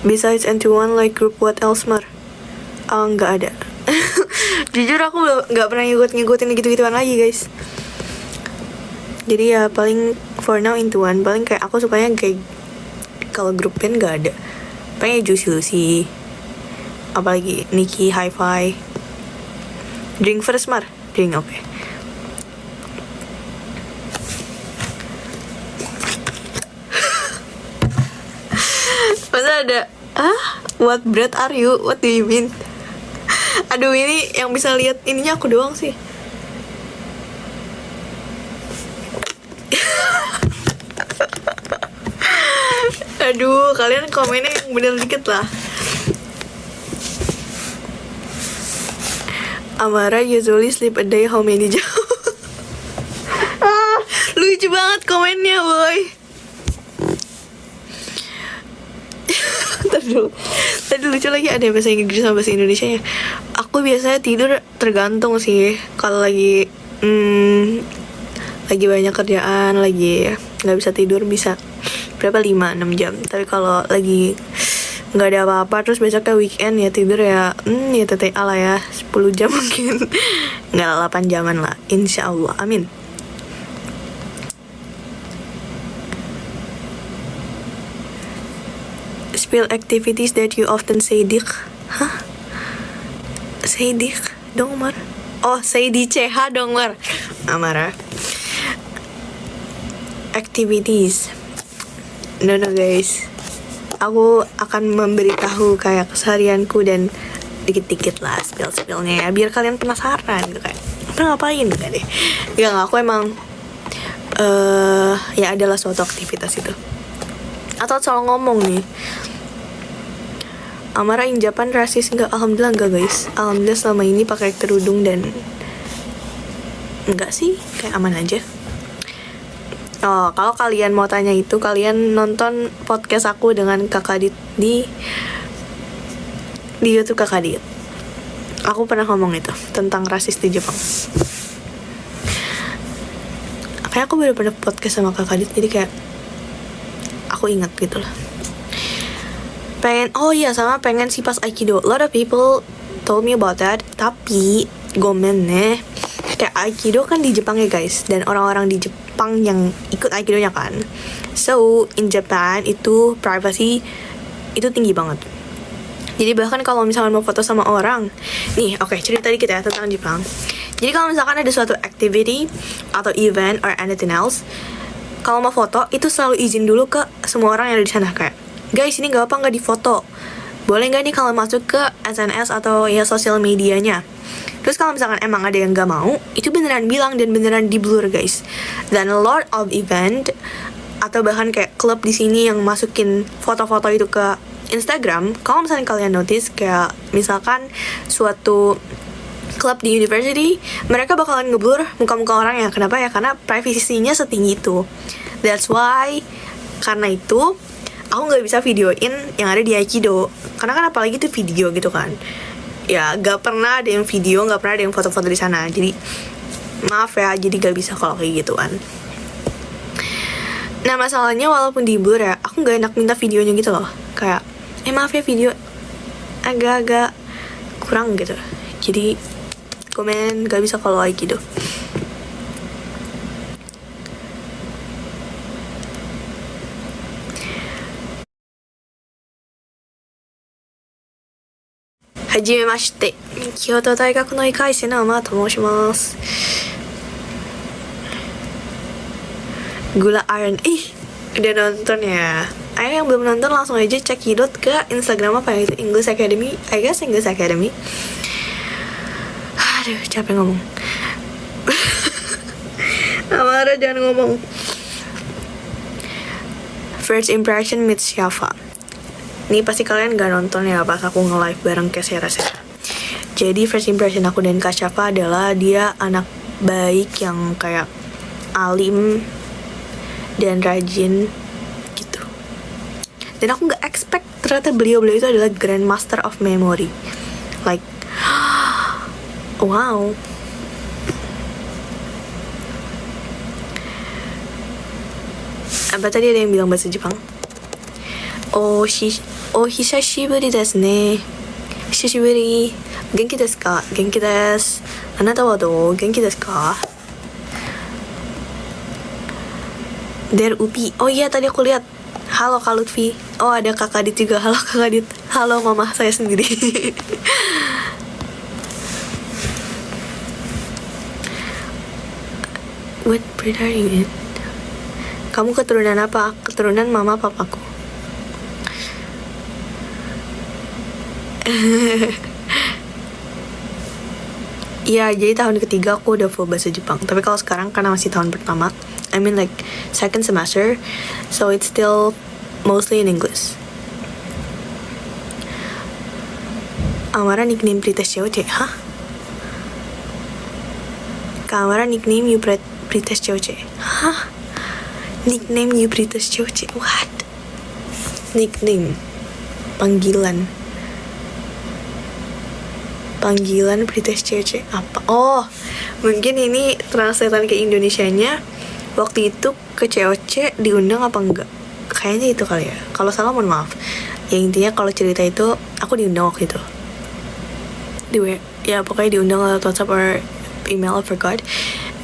Besides NT1 like group what else Mar? Nggak ada. Jujur aku nggak pernah ngikutin gitu-gituan lagi guys. Jadi ya paling for now NT1. Paling kayak aku sukanya kayak kalau grup band nggak ada. Paling Juicy Lucy, apalagi Nikki, Hi-Fi. Drink first Mar? Drink oke. Okay. Masa ada what bread are you? What do you mean? Aduh, ini yang bisa lihat ininya aku doang sih. Aduh, kalian komennya yang bener dikit lah. Amara usually sleep a day how many jam? Lucu banget komennya, boy. Tadi lucu lagi ada bahasa Inggris sama bahasa Indonesia nya. Aku biasanya tidur tergantung sih. Kalau lagi banyak kerjaan, lagi nggak bisa tidur bisa berapa 5-6 jam. Tapi kalau lagi nggak ada apa-apa terus besoknya weekend ya tidur ya ya TTA lah ya 10 jam mungkin. Nggak 8 jaman lah, insya Allah, amin. Spill activities that you often say dik. Hah? Say dik dong Mar. Oh, say di CH dong Mar. Amara. Activities. No guys. Aku akan memberitahu kayak keseharianku dan dikit-dikit lah spill-spillnya ya, biar kalian penasaran gitu kayak apa ngapain gitu deh. Ya aku emang ya adalah suatu aktivitas itu. Atau soal ngomong nih, Amara in Japan rasis enggak? Alhamdulillah enggak guys. Alhamdulillah selama ini pakai kerudung dan enggak sih, kayak aman aja. Oh, kalau kalian mau tanya itu, kalian nonton podcast aku dengan Kakak Dit di YouTube Kakak Dit. Aku pernah ngomong itu tentang rasis di Jepang. Kayak aku baru pernah podcast sama Kakak Dit, jadi kayak aku ingat gitu lah. Pengen sih pas Aikido. A lot of people told me about that. Tapi gomen nih, kayak Aikido kan di Jepang ya guys, dan orang-orang di Jepang yang ikut Aikidonya kan. So in Japan itu privacy itu tinggi banget. Jadi bahkan kalau misalkan mau foto sama orang nih, oke, cerita dikit ya tentang Jepang. Jadi kalau misalkan ada suatu activity atau event or anything else, kalau mau foto itu selalu izin dulu ke semua orang yang ada di sana, kayak guys ini gak apa nggak difoto, boleh nggak nih kalau masuk ke SNS atau ya sosial medianya. Terus kalau misalkan emang ada yang gak mau, itu beneran bilang dan beneran di blur guys. Dan a lot of event atau bahkan kayak klub di sini yang masukin foto-foto itu ke Instagram. Kalau misalkan kalian notice kayak misalkan suatu klub di university, mereka bakalan ngeblur muka-muka orangnya. Kenapa ya? Karena privasinya setinggi itu. That's why, karena itu aku nggak bisa videoin yang ada di Aikido. Karena kan apalagi itu video gitu kan. Ya gak pernah ada yang video, gak pernah ada yang foto-foto di sana. Jadi maaf ya, jadi gak bisa kalau kayak gituan. Nah masalahnya walaupun di blur ya, aku gak enak minta videonya gitu loh. Kayak maaf ya video agak-agak kurang gitu. Jadi komen gak bisa kalau Aikido. Hajimemashite, Kyoto 大学の医科医師のAmaと申します。Gula Iron, udah nonton ya? Ayo yang belum nonton langsung aja cekidot ke Instagram apa ya itu, English Academy, I guess English Academy. Aduh, capek ngomong. Amara jangan ngomong. First impression meets Shafa. Ini pasti kalian gak nonton ya pas aku nge-live bareng Kesera. Jadi first impression aku dan Kak Shafa adalah dia anak baik yang kayak alim dan rajin gitu. Dan aku gak expect ternyata beliau itu adalah Grandmaster of Memory. Like, wow. Apa tadi ada yang bilang bahasa Jepang? お久しぶりですね。久しぶり。元気ですか？元気です。あなたはどう？元気ですか？Der Upi. Oh iya, tadi aku lihat. Halo Kak Lutfi. Oh, ada Kakak Dit juga. Halo Kakak Dit. Halo mama saya sendiri. What breed are you in? Kamu keturunan apa? Keturunan mama papaku. Iya, jadi tahun ketiga aku udah full bahasa Jepang. Tapi kalau sekarang karena masih tahun pertama, I mean like second semester, so it's still mostly in English. Amara nickname Prites Choche, hah? Kamara nickname you Prites Choche, hah? Nickname you Prites Choche, what? Nickname, panggilan Prites Choche apa? Oh, mungkin ini translatean ke Indonesianya. Waktu itu ke COC diundang apa enggak? Kayaknya itu kali ya. Kalau salah mohon maaf. Ya intinya kalau cerita itu aku diundang waktu itu. Ya pokoknya diundang lewat WhatsApp or email, I forgot.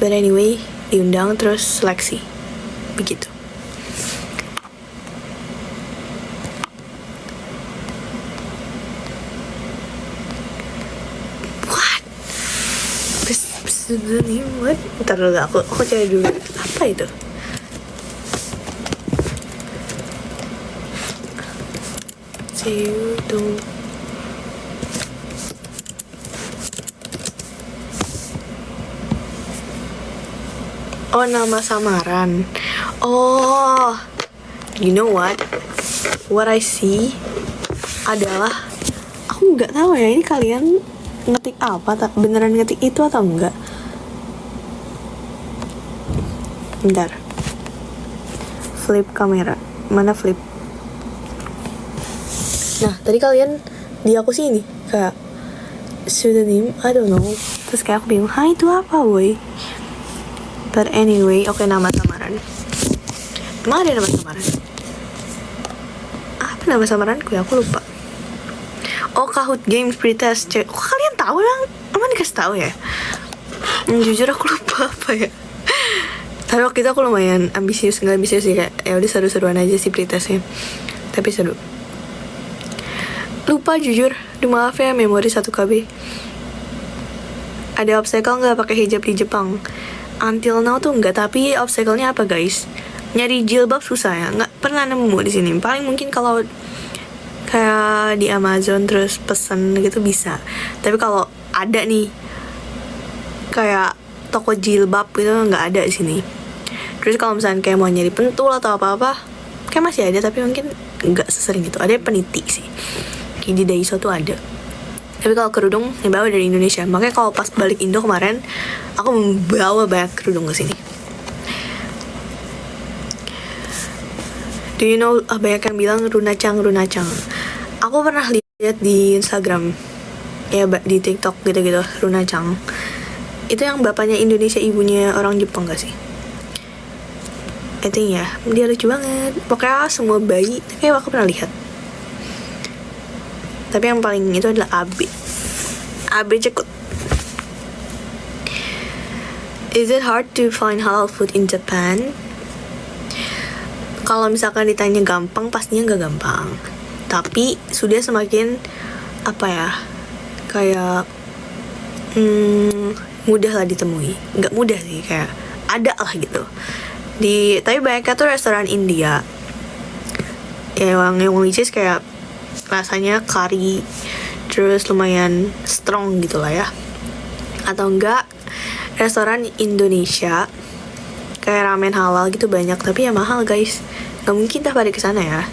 But anyway, diundang terus seleksi. Begitu. What? What? Ntar dulu aku cari dulu. Apa itu? Seudong. Oh, nama samaran. Oh, you know what? What I see adalah aku nggak tahu ya ini kalian ngetik apa, beneran ngetik itu atau enggak? Bentar. Flip kamera. Mana flip? Nah, tadi kalian di aku sini kayak pseudonym, I don't know. Terus kayak aku bingung, itu apa, woy? But anyway, oke, nama samaran. Emang ada nama samaran? Apa nama samaranku ya? Aku lupa. Oh, Kahoot Games Pretest. Kok kalian tahu lah? Emang dikasih tahu ya? Jujur aku lupa apa ya. Tapi waktu itu aku lumayan ambisius, nggak ambisius sih, kayak ya udah seru-seruan aja sih pretestnya. Tapi seru. Lupa jujur, maaf ya, memori 1 KB. Ada obstacle nggak pakai hijab di Jepang? Until now tuh nggak, tapi obstacle-nya apa guys? Nyari jilbab susah ya, nggak pernah nemu di sini. Paling mungkin kalau kayak di Amazon terus pesen gitu bisa. Tapi kalau ada nih kayak toko jilbab itu nggak ada di sini. Terus kalau misalnya kayak mau nyari pentul atau apa-apa, kayak masih ada, tapi mungkin nggak sesering gitu. Ada peniti sih. Kayak di Daiso tuh ada. Tapi kalau kerudung yang bawa dari Indonesia. Makanya kalau pas balik Indo kemarin, aku membawa banyak kerudung ke sini. Do you know, banyak yang bilang runacang. Aku pernah lihat di Instagram, ya di TikTok gitu-gitu, runacang. Itu yang bapaknya Indonesia, ibunya orang Jepang gak sih? I think ya, dia lucu banget. Pokoknya semua bayi, kayak aku pernah lihat. Tapi yang paling itu adalah Abe Cekut. Is it hard to find halal food in Japan? Kalau misalkan ditanya gampang, pastinya nggak gampang. Tapi sudah semakin apa ya, kayak mudah lah ditemui. Nggak mudah sih, kayak ada lah gitu. Tapi banyaknya tuh restoran India. Yang which is kayak rasanya kari, terus lumayan strong gitu lah ya. Atau enggak restoran Indonesia kayak ramen halal gitu banyak, tapi ya mahal guys. Gak mungkin dah pada kesana ya.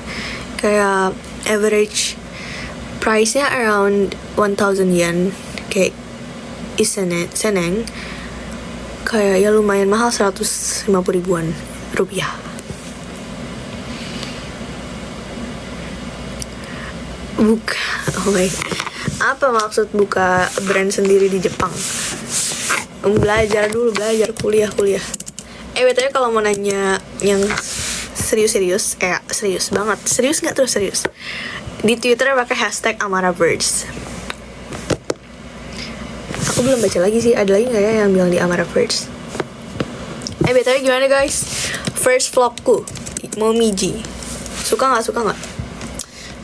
Kayak average price-nya around 1,000 yen, kayak seneng, kayak ya lumayan mahal, 150 ribuan rupiah. Buka, oh my, apa maksud buka brand sendiri di Jepang? Belajar kuliah. BTW kalau mau nanya yang serius banget, serius nggak terus serius. Di Twitter pakai hashtag #AmaraVerse. Aku belum baca lagi sih, ada lagi nggak ya yang bilang di #AmaraVerse? BTW gimana guys? First vlogku, Momiji. Suka nggak?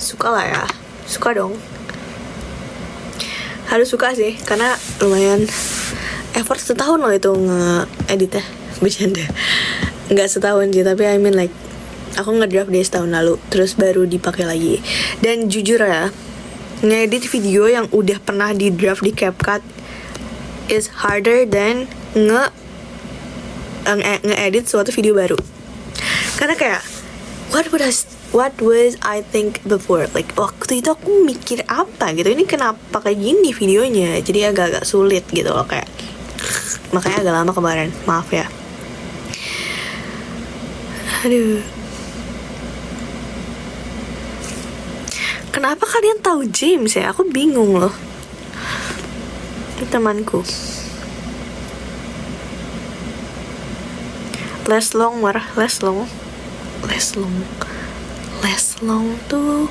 Suka lah ya, suka dong. Harus suka sih, karena lumayan effort setahun loh itu nge-editnya. Bercanda, nggak setahun sih, tapi I mean like aku ngedraft dia setahun lalu, terus baru dipakai lagi. Dan jujur ya, ngedit video yang udah pernah di draft di CapCut is harder than nge-edit suatu video baru. Karena kayak what was I think before, like waktu itu aku mikir apa gitu, ini kenapa kayak gini videonya, jadi agak-agak sulit gitu loh, kayak makanya agak lama kemarin, maaf ya. Aduh, kenapa kalian tahu James ya? Aku bingung loh. Ini temanku. Leslong tuh.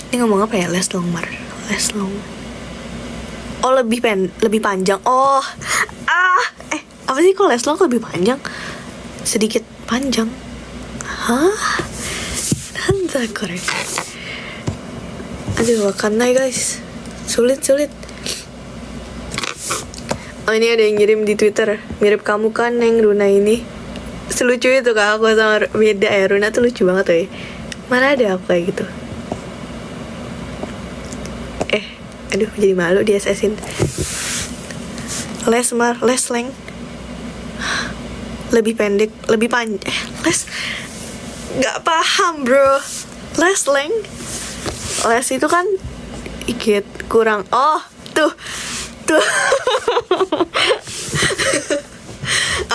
Ini ngomong apa ya? Leslong. Oh, lebih panjang. Oh. Apa sih kok Leslong lebih panjang? Sedikit panjang. Hah? Nanda korek. Aduh, wakanai guys. Sulit. Oh, ini ada yang ngirim di Twitter. Mirip kamu kan, Neng Runa ini. Selucu itu kak, aku sama beda ya. Runa tuh lucu banget tuh ya. Mana ada aku kayak gitu. Aduh, jadi malu di SS-in. Lesleng. Lebih pendek, lebih panjang. Gak paham bro. Lesleng. Les itu kan dikit kurang. Oh, tuh.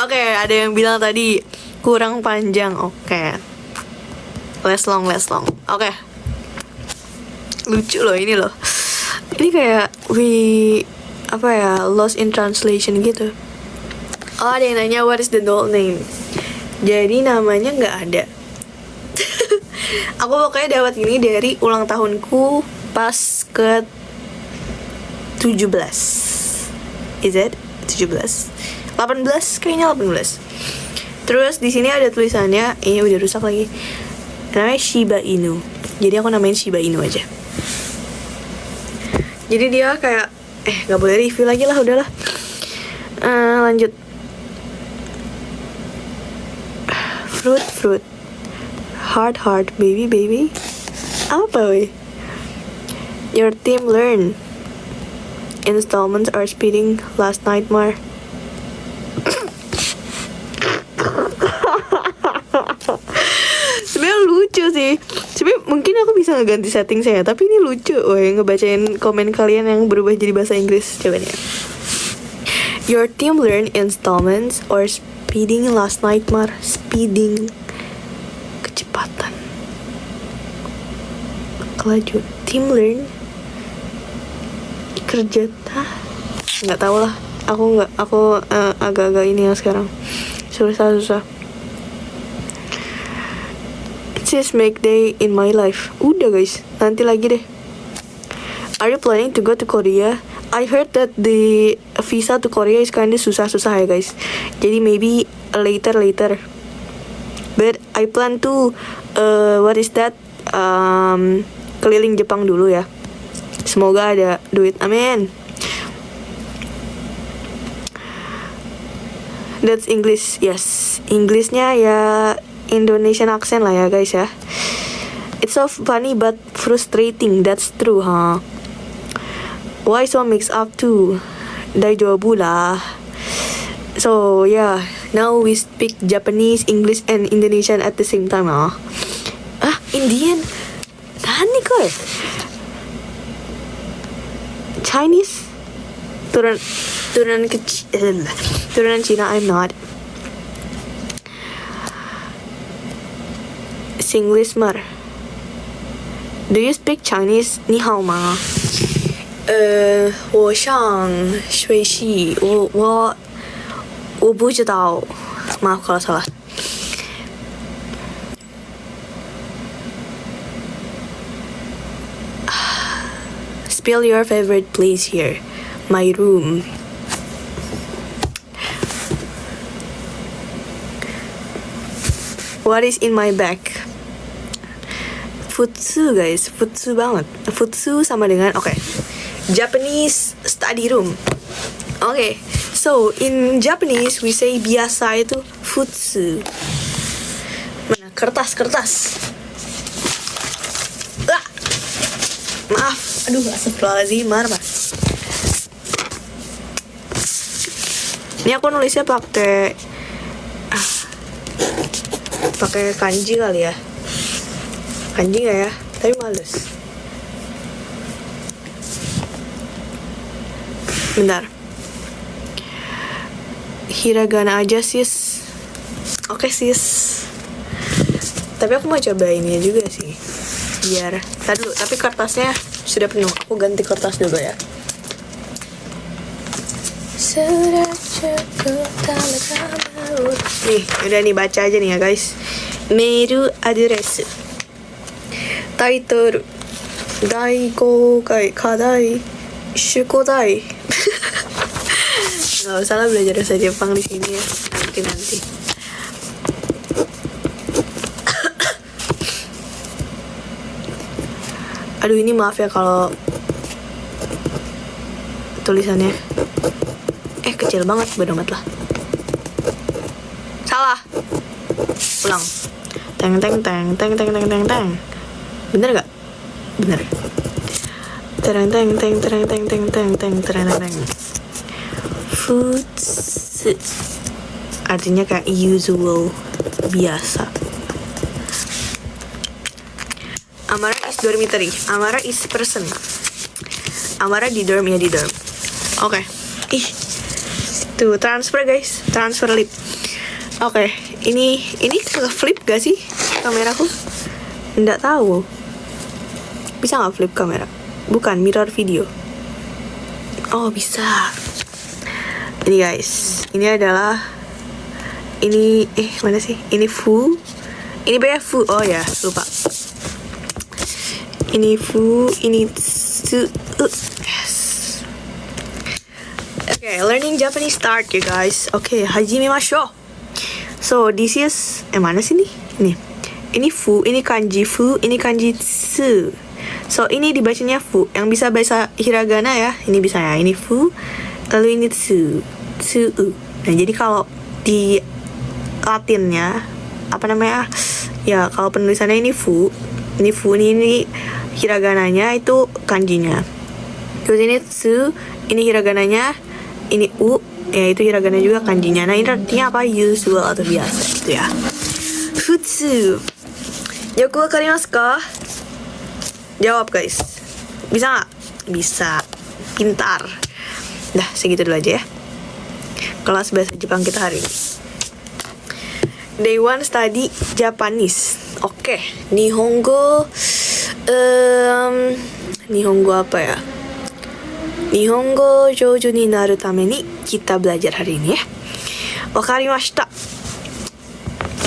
Oke, ada yang bilang tadi kurang panjang. Oke. Leslong. Oke. Lucu loh ini loh. Ini kayak lost in translation gitu. Oh, ada yang nanya what is the doll name. Jadi namanya nggak ada. Aku pokoknya dapat ini dari ulang tahunku pas ke 17. Is it 17? 18 kayaknya 18. Terus di sini ada tulisannya, ini udah rusak lagi. Namanya Shiba Inu. Jadi aku namain Shiba Inu aja. Jadi dia kayak nggak boleh review lagi lah, udahlah. Lanjut. Fruit. Heart, baby. Apa weh? Your team learn. Installments are speeding last nightmare. Sebenarnya lucu sih. Sebenarnya mungkin aku bisa ngeganti setting saya, tapi ini lucu. Ngebacain komen kalian yang berubah jadi bahasa Inggris. Coba nih. Your team learn installments or speeding last nightmare. Speeding, kecepatan, kelaju. Team learn, kerja. Nggak tahu lah. Aku agak-agak ini ya sekarang. Susah. Just make day in my life. Udah guys, nanti lagi deh. Are you planning to go to Korea? I heard that the visa to Korea is kinda susah ya guys. Jadi maybe later. But I plan to keliling Jepang dulu ya. Semoga ada duit. Amin. That's English. Yes, Englishnya ya Indonesian accent lah ya guys ya. It's so funny but frustrating. That's true, huh? Why so mixed up too? Daijoubu lah. So yeah, now we speak Japanese, English, and Indonesian at the same time, huh? Indian? Nani kok? Chinese? Turunan Cina. I'm not. Singlish mar. Do you speak Chinese? 你好吗？我上学习，我不知道，maaf kalau salah. Spill your favorite place here. My room. What is in my bag? Futsu guys, futsu banget. Futsu sama dengan Japanese study room. So in Japanese we say biasa itu futsu. Mana kertas. Maaf, aduh astagfirullahaladzim, marah. Ini aku nulisnya pakai kanji kali ya. Kanji nggak ya? Tapi males. Bentar. Hiragana aja sis. Oke sis. Tapi aku mau coba ini juga sih. Biar. Dulu. Tapi kertasnya sudah penuh. Aku ganti kertas dulu ya. Sudah cukup nih, udah nih baca aja nih ya guys. Mail address, title, daigokai, kadai, shukodai. Nggak usah lah belajar bahasa Jepang di sini ya. Nanti. Aduh ini maaf ya kalau tulisannya kecil banget, bodo amat lah. Salah. Ulang. Teng. Bener gak? Bener. Teng. Foods. Artinya kayak usual, biasa. Amara is dormitory. Amara is person. Amara di dorm ya, di dorm. Oke. Tuh transfer guys, transfer lip. Ini flip gak sih kameraku? Nggak tahu. Bisa nggak flip kamera? Bukan, mirror video. Oh bisa. Ini guys, ini adalah mana sih? Ini fu. Ini banyak fu. Oh ya, lupa. Ini fu, ini tsu. Yes. Learning Japanese start you guys. Hajimemashou. So this is mana sih nih? Ini fu, ini kanji fu, ini kanji tsu. So ini dibacanya fu. Yang bisa bahasa hiragana ya, ini bisa ya. Ini fu, lalu ini tsu. Nah jadi kalau di Latinnya apa namanya? Ya kalau penulisannya ini fu, ini hiragananya itu kanjinya. Terus ini tsu, ini hiragananya, ini u, ya itu hiragana juga kanjinya. Nah ini artinya apa? Usual atau biasa gitu ya. Futsu. Yoku wakarimasu ka? Jawab guys. Bisa nggak? Bisa. Pintar. Dah segitu dulu aja ya. Kelas bahasa Jepang kita hari ini. Day 1 study Japanese. Nihongo. Nihongo apa ya? Nihongo jouju ni naru tame ni kita belajar hari ini ya. Wakarimashita.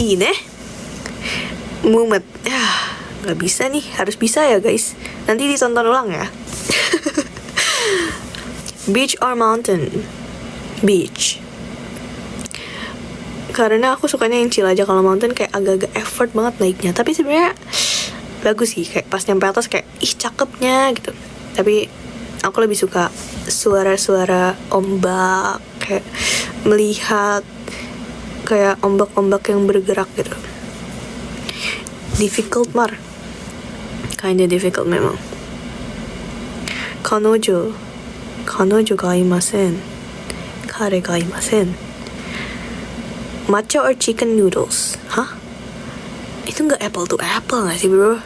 Ii ne. Mumet. Gak bisa nih, harus bisa ya guys. Nanti ditonton ulang ya. Beach or mountain? Beach. Karena aku sukanya yang chill aja. Kalau mountain kayak agak-agak effort banget naiknya. Tapi sebenarnya bagus sih, kayak pas nyampe atas kayak cakepnya gitu. Tapi aku lebih suka suara-suara ombak, kayak melihat kayak ombak-ombak yang bergerak gitu. Difficult kinda difficult memang. Kanojo ga imasen. Kare ga imasen. Matcha or chicken noodles? Hah? Itu nggak apple to apple nggak sih bro?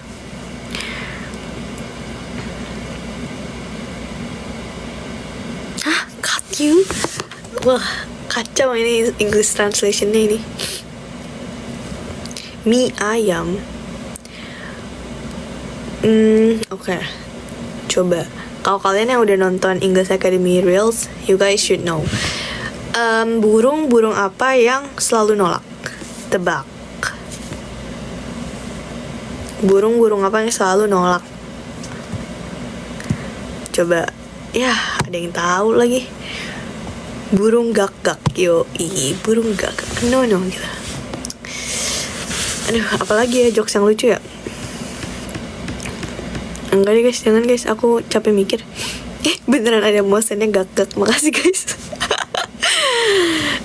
Cut you? Wah, kacau ini English translationnya ini. Mie ayam. Coba. Kalau kalian yang udah nonton English Academy Reels, you guys should know. Burung apa yang selalu nolak? Tebak. Burung apa yang selalu nolak? Coba, ya ada yang tahu lagi. Burung gagak, burung gagak. No gitu. Aduh, apalagi ya jokes yang lucu ya? Enggak deh guys, jangan guys, aku capek mikir. Beneran ada motionnya gagak, makasih guys.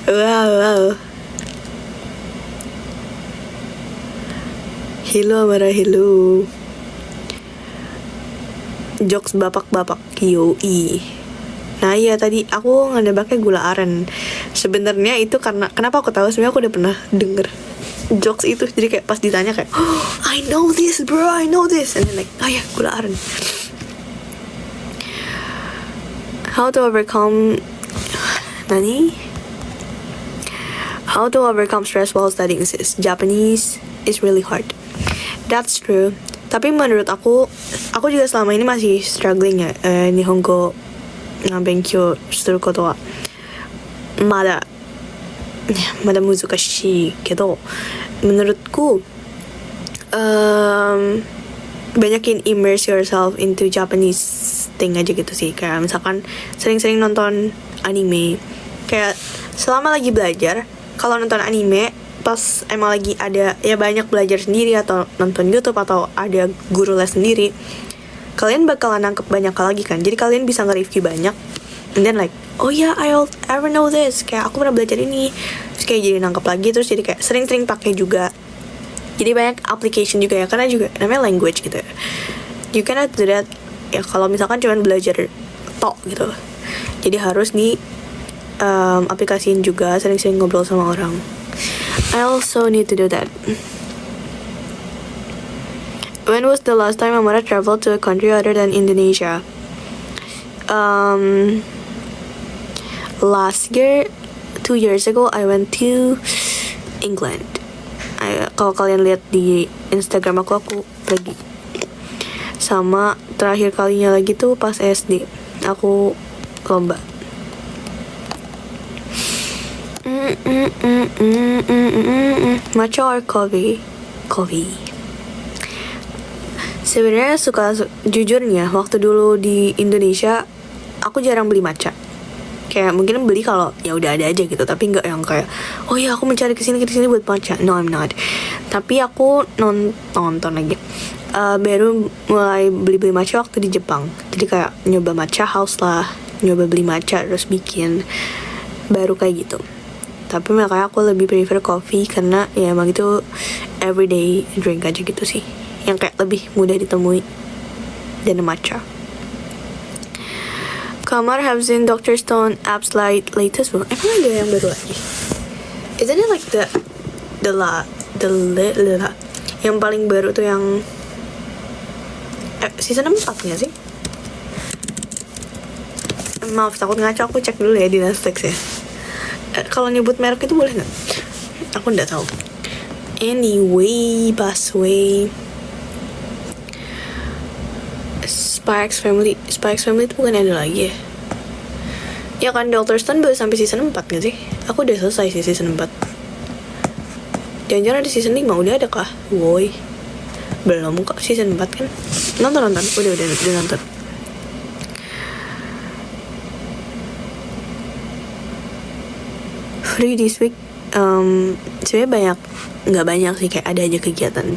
Wow. Hello Amara, hello. Jokes bapak-bapak, yoi. Nah iya, tadi aku ngedebaknya gula aren. Sebenarnya itu karena, kenapa aku tahu, sebenarnya aku udah pernah denger jokes itu. Jadi kayak pas ditanya kayak, oh, I know this bro, I know this. And then like, oh ya, gula aren. How to overcome How to overcome stress while studying sis. Japanese is really hard. That's true. Tapi menurut aku juga selama ini masih struggling ya. Nihongo na benkyou suru koto wa mada muzukashii kedo, menurutku banyakin immerse yourself into Japanese thing aja gitu sih. Kayak misalkan sering-sering nonton anime. Kayak selama lagi belajar, kalau nonton anime pas emang lagi ada ya banyak belajar sendiri atau nonton YouTube atau ada guru les sendiri, kalian bakalan nangkep banyak hal lagi kan. Jadi kalian bisa nge-review banyak, and then like, oh yeah, I'll ever know this, kayak aku pernah belajar ini, terus kayak jadi nangkep lagi, terus jadi kayak sering-sering pakai juga. Jadi banyak application juga ya, karena juga namanya language gitu ya. You cannot do that ya kalau misalkan cuma belajar tok gitu. Jadi harus di aplikasiin juga, sering-sering ngobrol sama orang. I also need to do that. When was the last time Amara traveled to a country other than Indonesia? Last year, 2 years ago, I went to England. Kalau kalian lihat di Instagram aku pergi. Sama terakhir kalinya lagi tuh pas SD, aku lomba. Matcha or coffee? Sebenarnya jujurnya waktu dulu di Indonesia aku jarang beli matcha. Kayak mungkin beli kalau ya udah ada aja gitu, tapi nggak yang kayak, oh ya aku mencari kesini buat matcha. No, I'm not. Tapi aku nonton lagi. Baru mulai beli matcha waktu di Jepang. Jadi kayak nyoba matcha house lah, nyoba beli matcha terus bikin, baru kayak gitu. Tapi makanya aku lebih prefer coffee karena ya emang itu everyday drink aja gitu sih, yang kayak lebih mudah ditemui dan matcha. Kamar have seen Dr. Stone apps like latest one. Emang ada yang baru lagi? Isn't it like the yang paling baru tuh yang season 4 gak sih? Maaf, takut ngaco, aku cek dulu ya di Netflix ya. Kalau nyebut merek itu boleh nggak? Aku nggak tahu. Anyway, Busway, Spy X Family itu bukan ada lagi ya? Ya kan, Dr. Stone baru sampai season 4 nggak sih? Aku udah selesai sih season 4. Jangan-jangan ada season 5 udah ada kah? Woi, belum kok, season 4 kan? Nonton. Udah nonton. Free this week, sebenarnya nggak banyak sih, kayak ada aja kegiatan.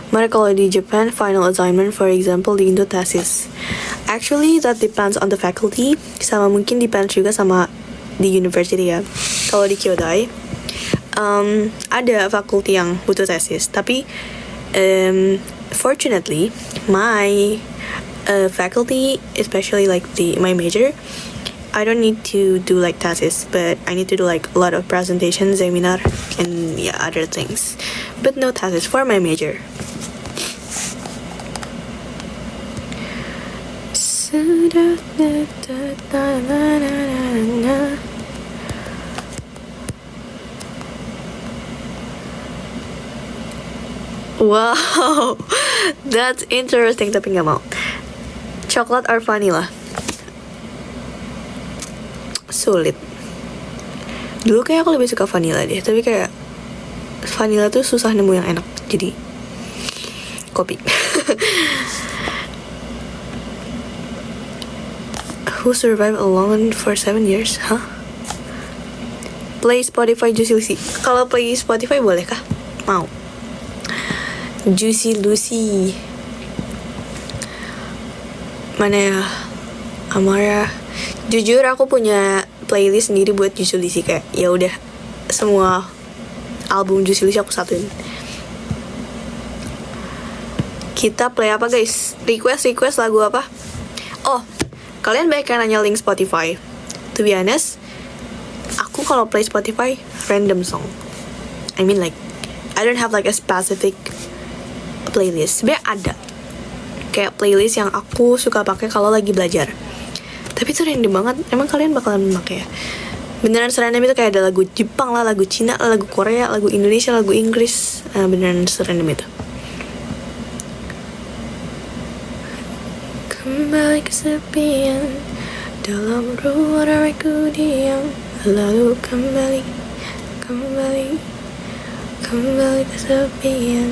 Mereka kalau di Japan, final assignment for example di Indo thesis. Actually that depends on the faculty, sama mungkin depends juga sama di university ya. Kalau di Kyodai, ada fakulti yang butuh tesis, tapi fortunately my faculty, especially like my major, I don't need to do like thesis, but I need to do like a lot of presentations, seminar, and yeah, other things, but no thesis for my major. Wow, that's interesting, tapi nggak mau. Coklat or vanilla? Sulit. Dulu kayak aku lebih suka vanilla deh, tapi kayak vanilla tuh susah nemu yang enak, jadi kopi. Who survived alone for 7 years? Hah? Play Spotify Juicy Lucy. Kalau play Spotify boleh kah? Mau. Juicy Lucy. Mana ya? Amara. Jujur aku punya playlist sendiri buat Juicy Lucy, kayak ya udah semua album Juicy Lucy aku satuin. Kita play apa guys? Request lagu apa? Oh, kalian banyak yang nanya link Spotify. To be honest, aku kalau play Spotify random song. I mean like I don't have like a specific playlist. Sebenarnya ada kayak playlist yang aku suka pakai kalau lagi belajar. Tapi itu random banget. Emang kalian bakalan pakai ya? Beneran serandom itu, kayak ada lagu Jepang lah, lagu Cina lah, lagu Korea, lagu Indonesia, lagu Inggris. Beneran serandom itu. Kembali kesepian dalam ruang aku diam, lalu kembali kesepian.